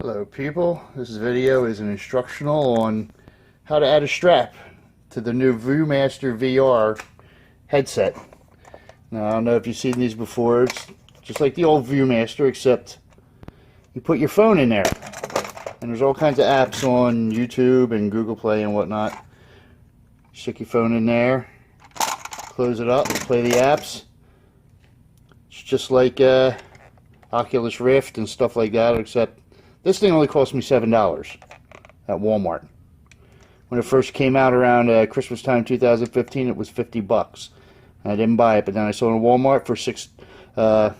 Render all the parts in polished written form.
Hello people, this video is an instructional on how to add a strap to the new ViewMaster VR headset. Now I don't know if you've seen these before, it's just like the old ViewMaster except you put your phone in there and there's all kinds of apps on YouTube and Google Play and whatnot. Stick your phone in there, close it up, play the apps. It's just like Oculus Rift and stuff like that, except this thing only cost me $7 at Walmart. When it first came out around Christmas time 2015, it was $50. I didn't buy it, but then I saw it in Walmart for $7. I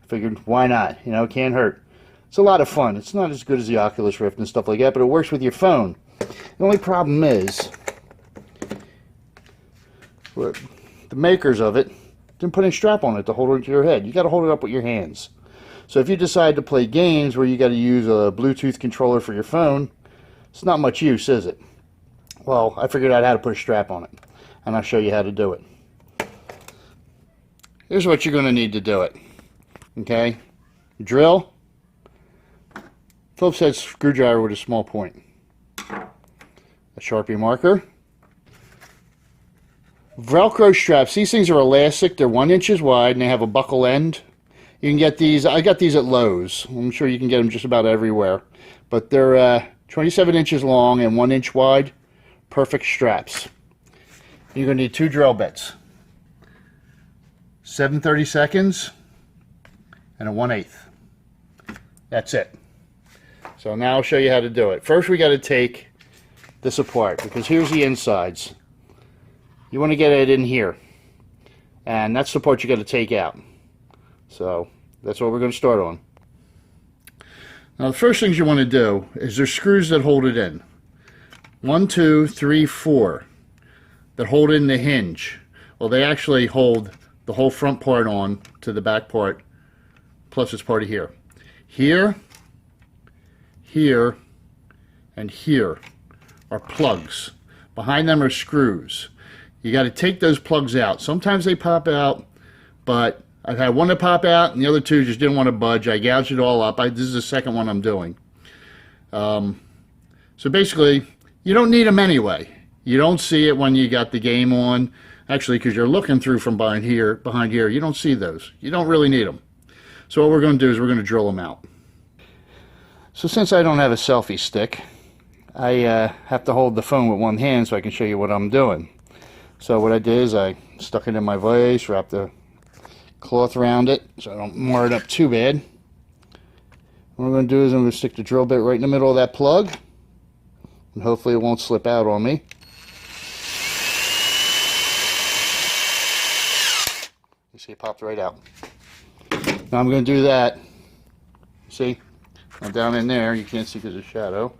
figured, why not? You know, it can't hurt. It's a lot of fun. It's not as good as the Oculus Rift and stuff like that, but it works with your phone. The only problem is, the makers of it didn't put a strap on it to hold it to your head. You got to hold it up with your hands. So if you decide to play games where you got to use a Bluetooth controller for your phone, it's not much use, is it? Well, I figured out how to put a strap on it, and I'll show you how to do it. Here's what you're going to need to do it. Okay, drill, Phillips head screwdriver with a small point, a Sharpie marker, Velcro straps. These things are elastic. They're 1 inch wide and they have a buckle end. You can get these, I got these at Lowe's. I'm sure you can get them just about everywhere. But they're 27 inches long and 1 inch wide. Perfect straps. You're going to need 2 drill bits. 7/32 and a 1/8. That's it. So now I'll show you how to do it. First we got to take this apart because here's the insides. You want to get it in here. And that's the part you got to take out. So that's what we're going to start on. Now the first things you want to do is there's screws that hold it in. 1, 2, 3, 4 that hold in the hinge. Well, they actually hold the whole front part on to the back part, plus it's part of here. Here, here, and here are plugs. Behind them are screws. You got to take those plugs out. Sometimes they pop out, but I've had one to pop out and the other two just didn't want to budge. I gouged it all up. This is the second one I'm doing. So basically, you don't need them anyway. You don't see it when you got the game on. Actually, because you're looking through from behind here, you don't see those. You don't really need them. So what we're going to do is we're going to drill them out. So since I don't have a selfie stick, I have to hold the phone with one hand so I can show you what I'm doing. So what I did is I stuck it in my vise, wrapped the cloth around it so I don't mar it up too bad. What I'm going to do is I'm going to stick the drill bit right in the middle of that plug, and hopefully it won't slip out on me. You see it popped right out. Now I'm going to do that. See, I'm down in there. You can't see because of shadow.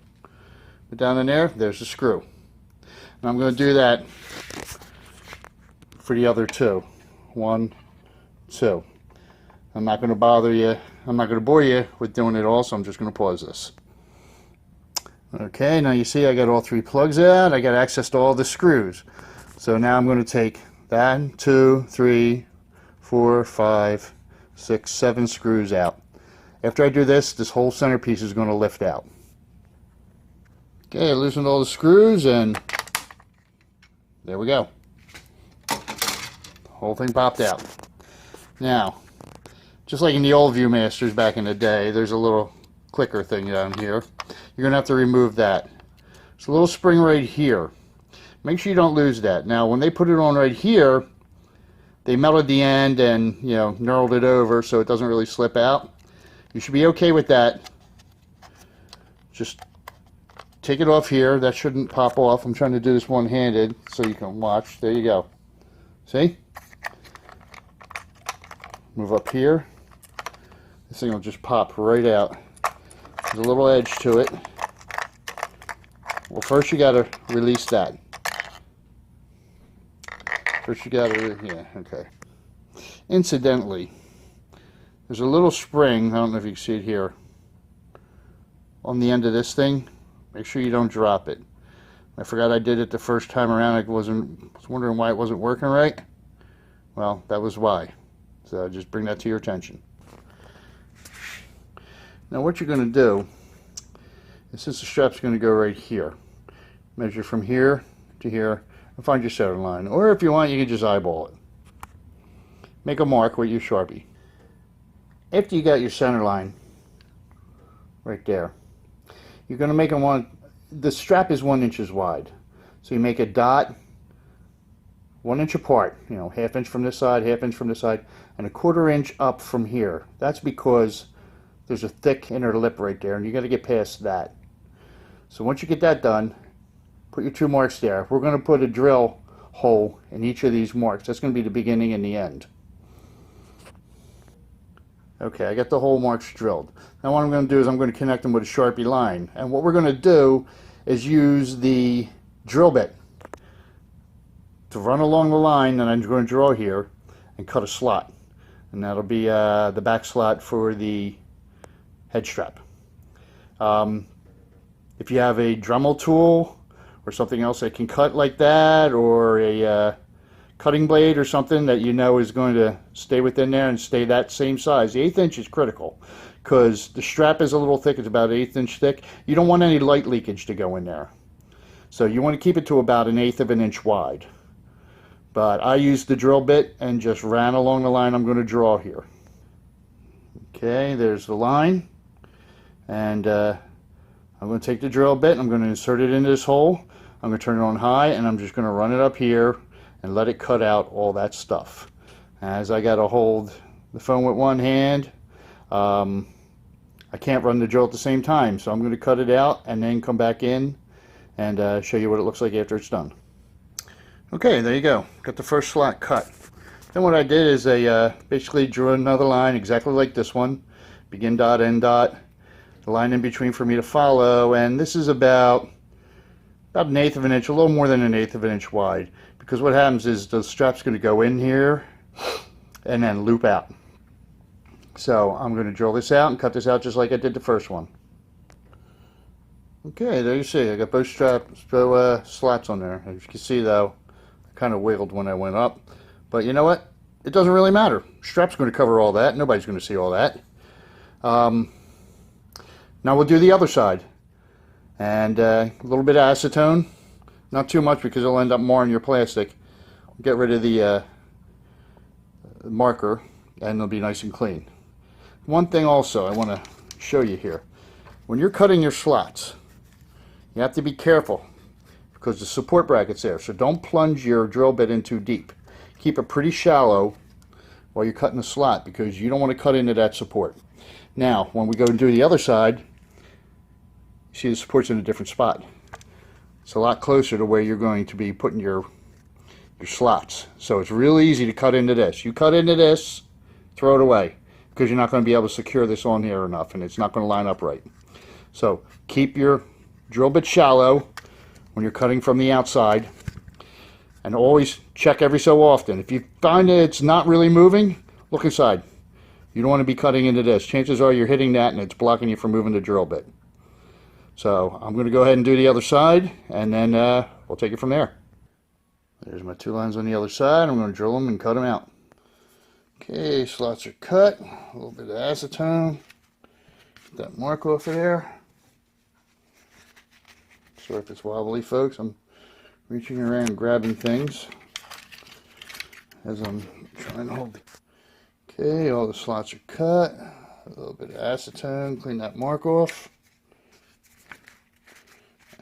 But down in there, there's the screw. And I'm going to do that for the other two. 1, 2. I'm not going to bother you. I'm not going to bore you with doing it all, so I'm just going to pause this. Okay, now you see I got all 3 plugs out. I got access to all the screws. So now I'm going to take that 2, 3, 4, 5, 6, 7 screws out. After I do this, this whole centerpiece is going to lift out. Okay, I loosened all the screws and there we go. The whole thing popped out. Now, just like in the old ViewMasters back in the day, there's a little clicker thing down here. You're going to have to remove that. There's a little spring right here. Make sure you don't lose that. Now, when they put it on right here, they melted the end and, you know, knurled it over so it doesn't really slip out. You should be okay with that. Just take it off here. That shouldn't pop off. I'm trying to do this one-handed so you can watch. There you go. See? Move up here. This thing will just pop right out. There's a little edge to it. Well, first you got to release that. First you got to, yeah, okay. Incidentally, there's a little spring, I don't know if you can see it here, on the end of this thing. Make sure you don't drop it. I forgot I did it the first time around. I was wondering why it wasn't working right. Well, that was why. So just bring that to your attention. Now what you're going to do is, since the strap's going to go right here, measure from here to here and find your center line. Or if you want, you can just eyeball it. Make a mark with your Sharpie. After you got your center line right there, you're going to make the strap is 1 inch wide. So you make a dot 1 inch apart, you know, ½ inch from this side, ½ inch from this side, and ¼ inch up from here. That's because there's a thick inner lip right there, and you got to get past that. So once you get that done, put your 2 marks there. We're going to put a drill hole in each of these marks. That's going to be the beginning and the end. Okay, I got the hole marks drilled. Now what I'm going to do is I'm going to connect them with a Sharpie line. And what we're going to do is use the drill bit to run along the line that I'm going to draw here and cut a slot. And that'll be the back slot for the head strap. If you have a Dremel tool or something else that can cut like that, or a cutting blade or something that you know is going to stay within there and stay that same size. The 1/8 inch is critical because the strap is a little thick. It's about 1/8 inch thick. You don't want any light leakage to go in there. So you want to keep it to about 1/8 of an inch wide. But I used the drill bit and just ran along the line I'm going to draw here. Okay, there's the line. And I'm going to take the drill bit, I'm going to insert it into this hole. I'm going to turn it on high, and I'm just going to run it up here and let it cut out all that stuff. As I got to hold the phone with one hand, I can't run the drill at the same time, so I'm going to cut it out and then come back in and show you what it looks like after it's done. Okay, there you go. Got the first slot cut. Then what I did is I basically drew another line exactly like this one. Begin dot, end dot. The line in between for me to follow, and this is about 1/8 of an inch, a little more than 1/8 of an inch wide, because what happens is the strap's going to go in here and then loop out. So I'm going to drill this out and cut this out just like I did the first one. Okay, there you see, I got both slots on there. As you can see though, I kind of wiggled when I went up, but you know what? It doesn't really matter. Strap's going to cover all that. Nobody's going to see all that. Now we'll do the other side, and a little bit of acetone, not too much because it'll end up marring your plastic. Get rid of the marker, and it'll be nice and clean. One thing also I want to show you here, when you're cutting your slots, you have to be careful because the support bracket's there, so don't plunge your drill bit in too deep. Keep it pretty shallow while you're cutting the slot, because you don't want to cut into that support. Now when we go and do the other side, see the support's in a different spot. It's a lot closer to where you're going to be putting your slots. So it's really easy to cut into this. You cut into this, throw it away, because you're not going to be able to secure this on here enough, and it's not going to line up right. So keep your drill bit shallow when you're cutting from the outside, and always check every so often. If you find that it's not really moving, look inside. You don't want to be cutting into this. Chances are you're hitting that and it's blocking you from moving the drill bit. So I'm going to go ahead and do the other side, and then we'll take it from there. There's my 2 lines on the other side. I'm going to drill them and cut them out. Okay, slots are cut. A little bit of acetone. Get that mark off of there. Sorry if it's wobbly, folks. I'm reaching around grabbing things as I'm trying to hold. Okay, all the slots are cut. A little bit of acetone. Clean that mark off.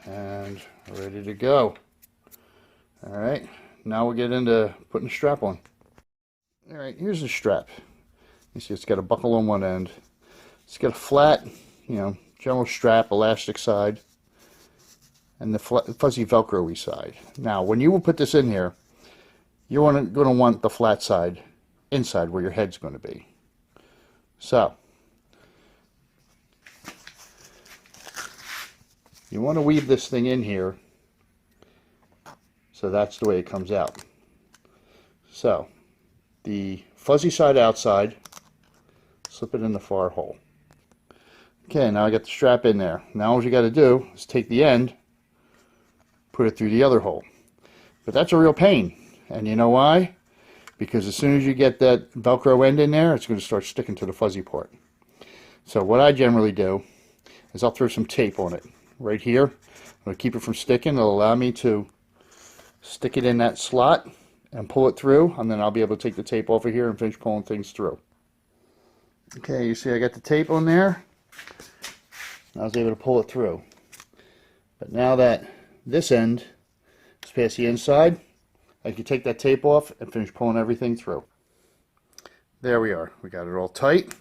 And ready to go. Alright, now we'll get into putting the strap on. Alright, here's the strap. You see it's got a buckle on one end. It's got a flat, general strap, elastic side, and the fuzzy Velcro-y side. Now, when you will put this in here, you're going to want the flat side inside where your head's going to be. So, you want to weave this thing in here, so that's the way it comes out. So, the fuzzy side outside, slip it in the far hole. Okay, now I got the strap in there. Now all you got to do is take the end, put it through the other hole. But that's a real pain, and you know why? Because as soon as you get that Velcro end in there, it's going to start sticking to the fuzzy part. So what I generally do is I'll throw some tape on it right here. I'm going to keep it from sticking. It'll allow me to stick it in that slot and pull it through, and then I'll be able to take the tape off of here and finish pulling things through. Okay, you see I got the tape on there. I was able to pull it through. But now that this end is past the inside, I can take that tape off and finish pulling everything through. There we are. We got it all tight.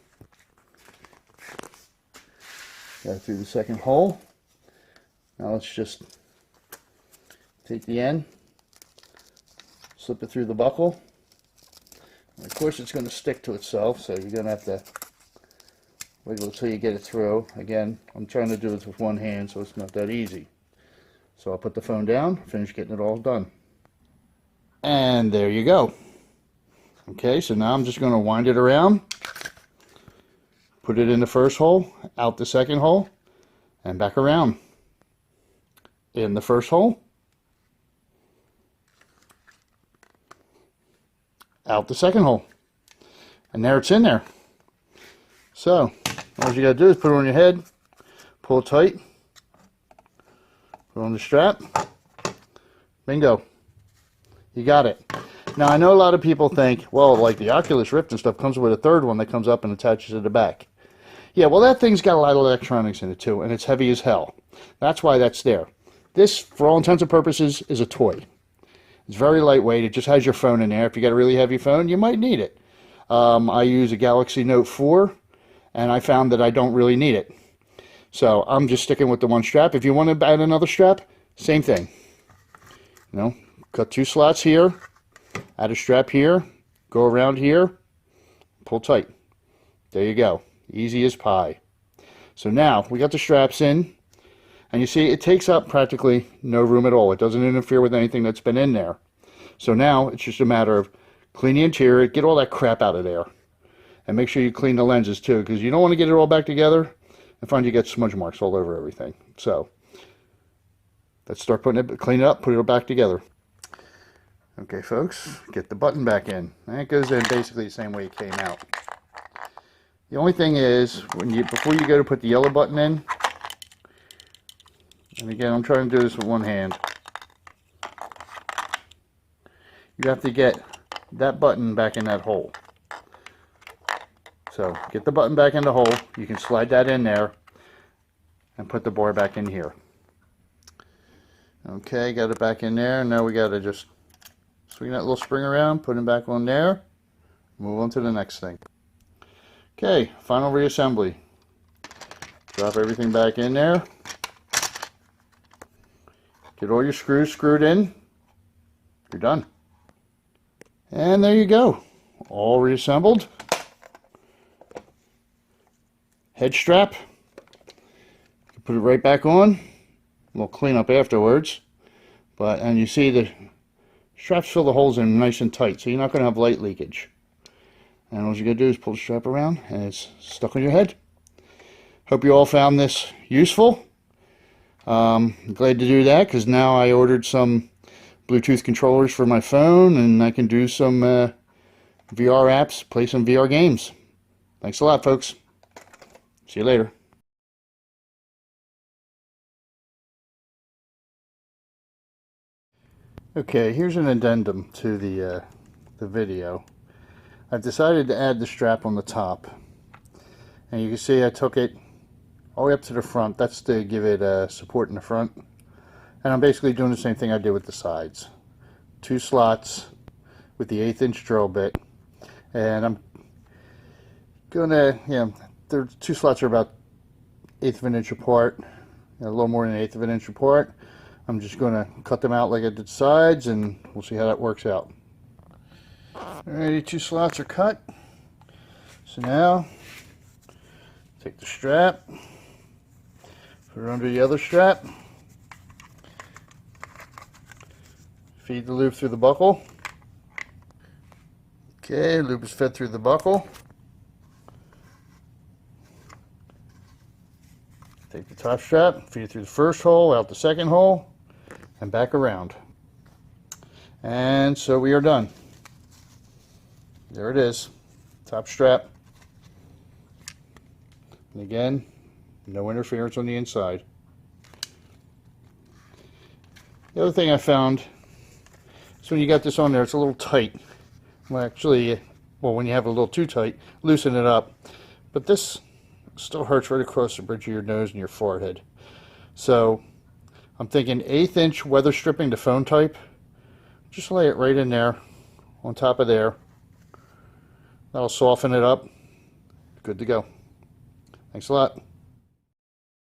Got it through the second hole. Now let's just take the end, slip it through the buckle. And of course it's going to stick to itself, so you're going to have to wiggle until you get it through. Again, I'm trying to do this with one hand, so it's not that easy. So I'll put the phone down, finish getting it all done. And there you go. Okay, so now I'm just going to wind it around, put it in the first hole, out the second hole, and back around. In the first hole, out the second hole, and there it's in there. So all you got to do is put it on your head, pull it tight, put it on the strap, bingo, you got it. Now I know a lot of people think, well, like the Oculus Rift and stuff comes with a third one that comes up and attaches to the back. Yeah, well, that thing's got a lot of electronics in it too, and it's heavy as hell. That's why that's there. This, for all intents and purposes, is a toy. It's very lightweight. It just has your phone in there. If you got a really heavy phone, you might need it. I use a Galaxy Note 4, and I found that I don't really need it. So I'm just sticking with the one strap. If you want to add another strap, same thing. You know, cut 2 slots here, add a strap here, go around here, pull tight. There you go. Easy as pie. So now we got the straps in. And you see, it takes up practically no room at all. It doesn't interfere with anything that's been in there. So now it's just a matter of clean the interior, get all that crap out of there. And make sure you clean the lenses too, because you don't want to get it all back together and find you get smudge marks all over everything. So let's start putting it, clean it up, put it back together. Okay, folks, get the button back in. And it goes in basically the same way it came out. The only thing is, before you go to put the yellow button in, and again, I'm trying to do this with one hand. You have to get that button back in that hole. So get the button back in the hole. You can slide that in there and put the bar back in here. Okay, got it back in there. Now we got to just swing that little spring around, put it back on there, move on to the next thing. Okay, final reassembly. Drop everything back in there. Get all your screws screwed in. You're done. And there you go. All reassembled. Head strap. Put it right back on. We'll clean up afterwards. And you see the straps fill the holes in nice and tight, so you're not going to have light leakage. And all you're going to do is pull the strap around and it's stuck on your head. Hope you all found this useful. I'm glad to do that because now I ordered some Bluetooth controllers for my phone and I can do some VR apps, play some VR games. Thanks a lot, folks. See you later. Okay, here's an addendum to the video. I've decided to add the strap on the top. And you can see I took it all the way up to the front. That's to give it support in the front. And I'm basically doing the same thing I did with the sides. 2 slots with the 1/8 inch drill bit. And I'm gonna, the 2 slots are about 1/8 of an inch apart. A little more than 1/8 of an inch apart. I'm just gonna cut them out like I did sides and we'll see how that works out. Alrighty, 2 slots are cut. So now, take the strap. Put it under the other strap. Feed the loop through the buckle. Okay, loop is fed through the buckle. Take the top strap, feed it through the first hole, out the second hole, and back around. And so we are done. There it is, top strap. And again, no interference on the inside. The other thing I found is when you got this on there, it's a little tight. Well, actually, when you have it a little too tight, loosen it up. But this still hurts right across the bridge of your nose and your forehead. So I'm thinking 1/8 inch weather stripping to phone type. Just lay it right in there, on top of there. That'll soften it up. Good to go. Thanks a lot.